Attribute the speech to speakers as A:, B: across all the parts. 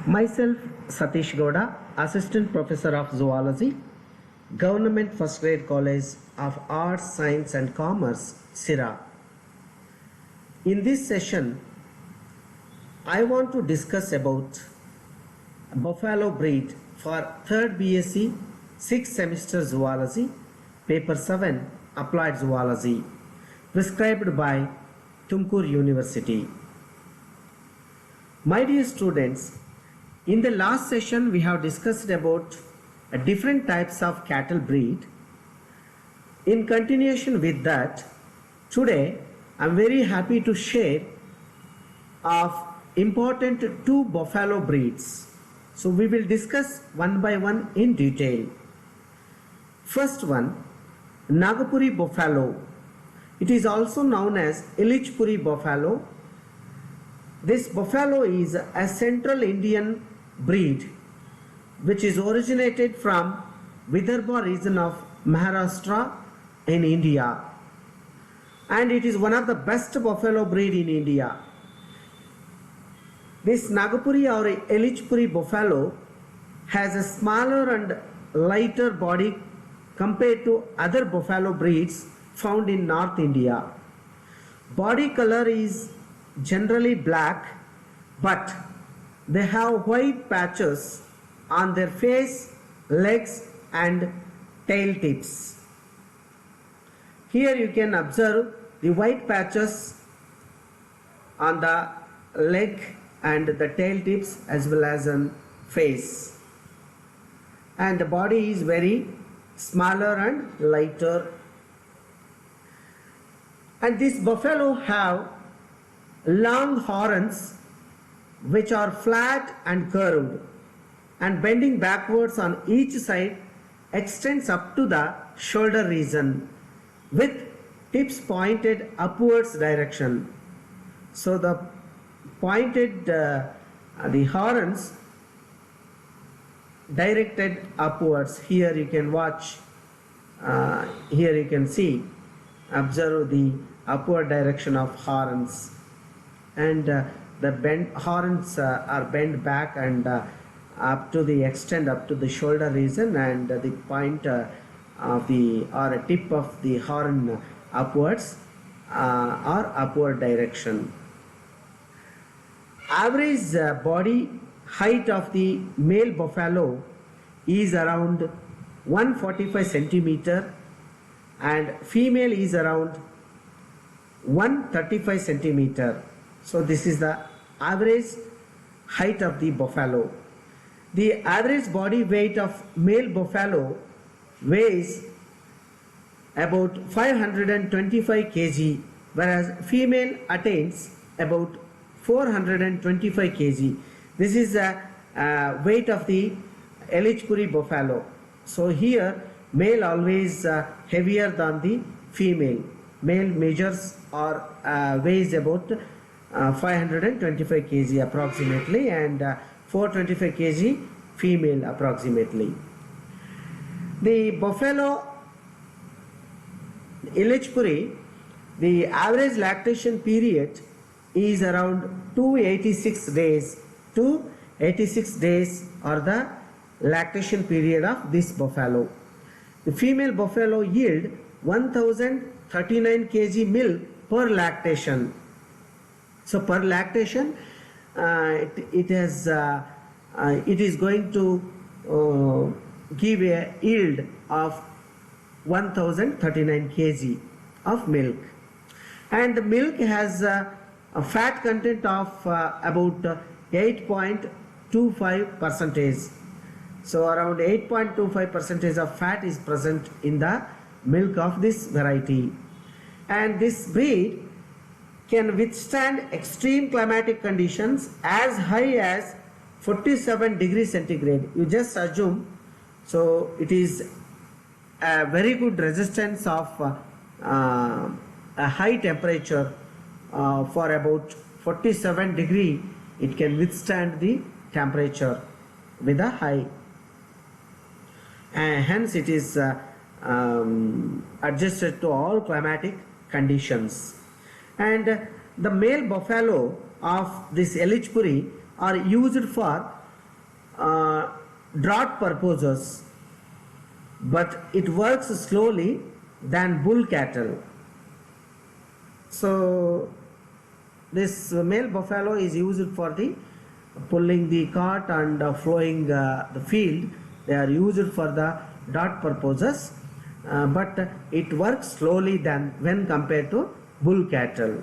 A: Myself, Satish Gowda, Assistant Professor of Zoology, Government First Grade College of Arts, Science and Commerce, Sira. In this session, I want to discuss about buffalo breed for 3rd BSc 6th semester Zoology, Paper 7, Applied Zoology, prescribed by Tumkur University. My dear students, in the last session we have discussed about different types of cattle breed. In continuation with that, today I am very happy to share of important 2 buffalo breeds. So we will discuss one by one in detail. First one, Nagapuri buffalo. It is also known as Ilichpuri buffalo. This buffalo is a central Indian breed which is originated from Vidarbha region of Maharashtra in India, and it is one of the best buffalo breed in India. This Nagapuri or Ilichpuri buffalo has a smaller and lighter body compared to other buffalo breeds found in North India. Body color is generally black, but they have white patches on their face, legs and tail tips. Here you can observe the white patches on the leg and the tail tips as well as on face. And the body is very smaller and lighter. And this buffalo have long horns which are flat and curved, and bending backwards on each side extends up to the shoulder region with tips pointed upwards direction. So the pointed the horns directed upwards. Here you can watch, here you can see, observe the upward direction of horns, and the bent horns are bent back and up to the extent up to the shoulder region, and the point of the or a tip of the horn upwards or upward direction. Average body height of the male buffalo is around 145 centimeter and female is around 135 centimeter. So this is the average height of the buffalo. The average body weight of male buffalo weighs about 525 kg, whereas female attains about 425 kg. This is the weight of the Ilichpuri buffalo. So here male always heavier than the female. Male measures or weighs about 525 kg approximately, and 425 kg female approximately. The buffalo Ilichpuri, the average lactation period is around 286 days. 286 days are the lactation period of this buffalo. The female buffalo yield 1039 kg milk per lactation. So per lactation it is going to give a yield of 1039 kg of milk, and the milk has a fat content of about 8.25 percentage. So around 8.25 percentage of fat is present in the milk of this variety, and this breed can withstand extreme climatic conditions as high as 47 degrees centigrade. You just assume, so it is a very good resistance of a high temperature for about 47 degree. It can withstand the temperature with a high, and hence it is adjusted to all climatic conditions. And the male buffalo of this Ilichpuri are used for draught purposes, but it works slowly than bull cattle. So this male buffalo is used for the pulling the cart and flowing the field. They are used for the draught purposes, but it works slowly than when compared to bull cattle.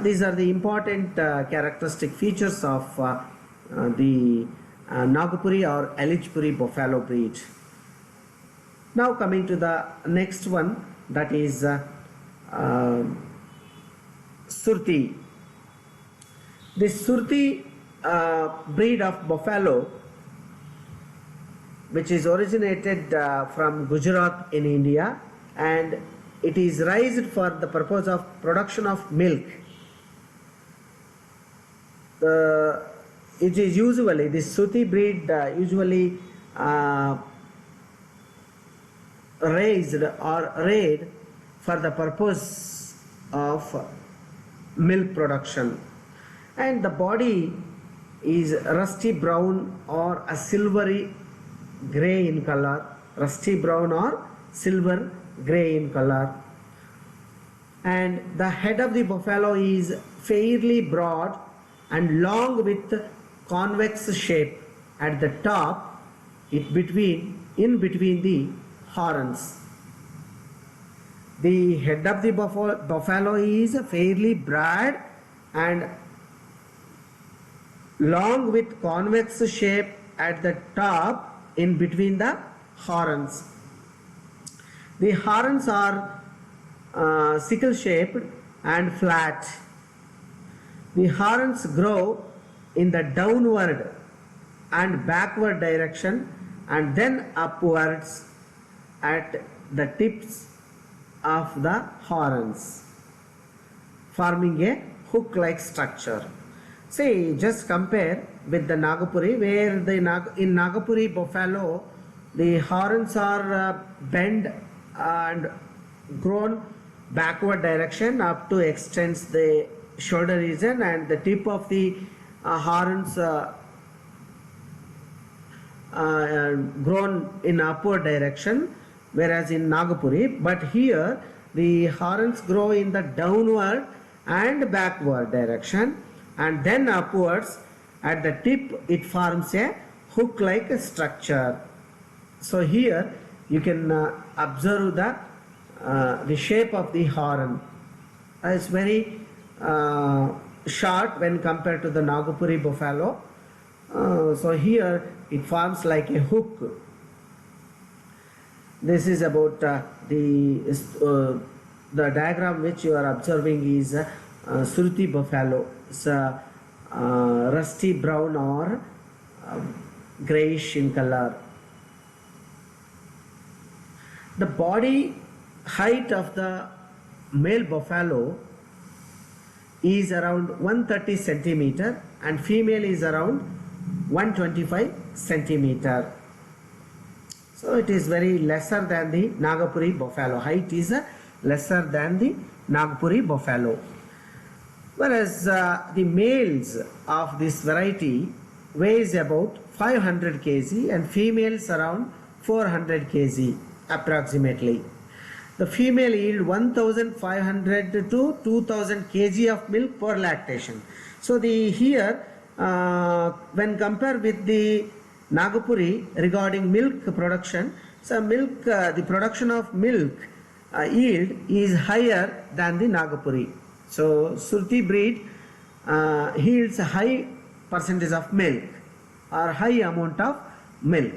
A: These are the important characteristic features of the Nagpuri or Elychpuri buffalo breed. Now coming to the next one, that is Surti. This Surti breed of buffalo, which is originated from Gujarat in India, and it is raised for the purpose of production of milk. It is usually, this Surti breed usually raised or reared for the purpose of milk production, and the body is rusty brown or a silvery gray in color, rusty brown or silver gray in color, and the head of the buffalo is fairly broad and long with convex shape at the top, in between the horns. The head of the buffalo is fairly broad and long with convex shape at the top in between the horns. The horns are sickle shaped and flat. The horns grow in the downward and backward direction and then upwards at the tips of the horns, forming a hook-like structure. See, just compare with the Nagpuri, where in Nagpuri buffalo the horns are bent and grown backward direction up to extends the shoulder region, and the tip of the horns grown in upward direction, whereas in Nagpuri, but here the horns grow in the downward and backward direction and then upwards. At the tip it forms a hook-like structure. So here you can observe the shape of the horn. It's very short when compared to the Nagpuri buffalo. So here it forms like a hook. This is about the diagram which you are observing is Surti buffalo. It's rusty brown or grayish in color. The body height of the male buffalo is around 130 centimeter and female is around 125 centimeter. So it is very lesser than the Nagpuri buffalo. Height is lesser than the Nagpuri buffalo. Whereas the males of this variety weighs about 500 kg and females around 400 kg approximately. The female yield 1500 to 2000 kg of milk per lactation. So here when compared with the Nagpuri regarding milk production, so the production of milk yield is higher than the Nagpuri. So Surti breed yields a high percentage of milk or high amount of milk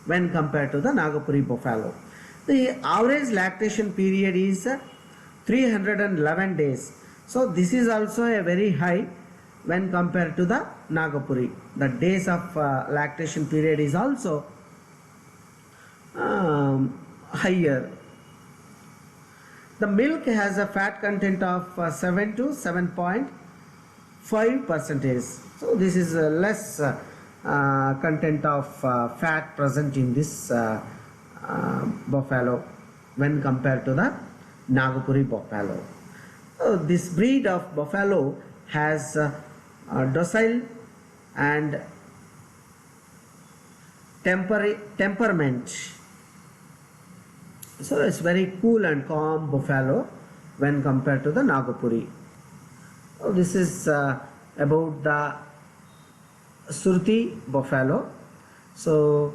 A: when compared to the Nagpuri buffalo. The average lactation period is 311 days. So this is also a very high when compared to the Nagpuri. The days of lactation period is also higher. The milk has a fat content of 7 to 7.5 percentage. So this is less content of fat present in this buffalo when compared to the Nagpuri buffalo. This breed of buffalo has docile and temperament. So it's very cool and calm buffalo when compared to the Nagapuri. This is about the Surti buffalo. So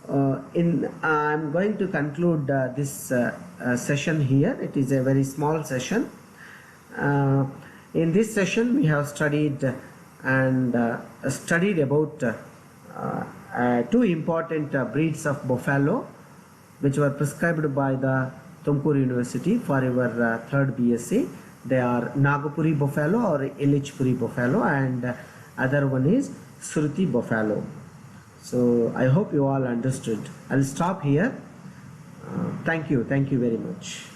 A: I'm going to conclude this session here. It is a very small session. In this session we have studied about two important breeds of buffalo which were prescribed by the Tumkur University for your third BSc. They are Nagapuri buffalo or Illichpuri buffalo, and other one is Surti buffalo. So I hope you all understood. I'll stop here. Thank you very much.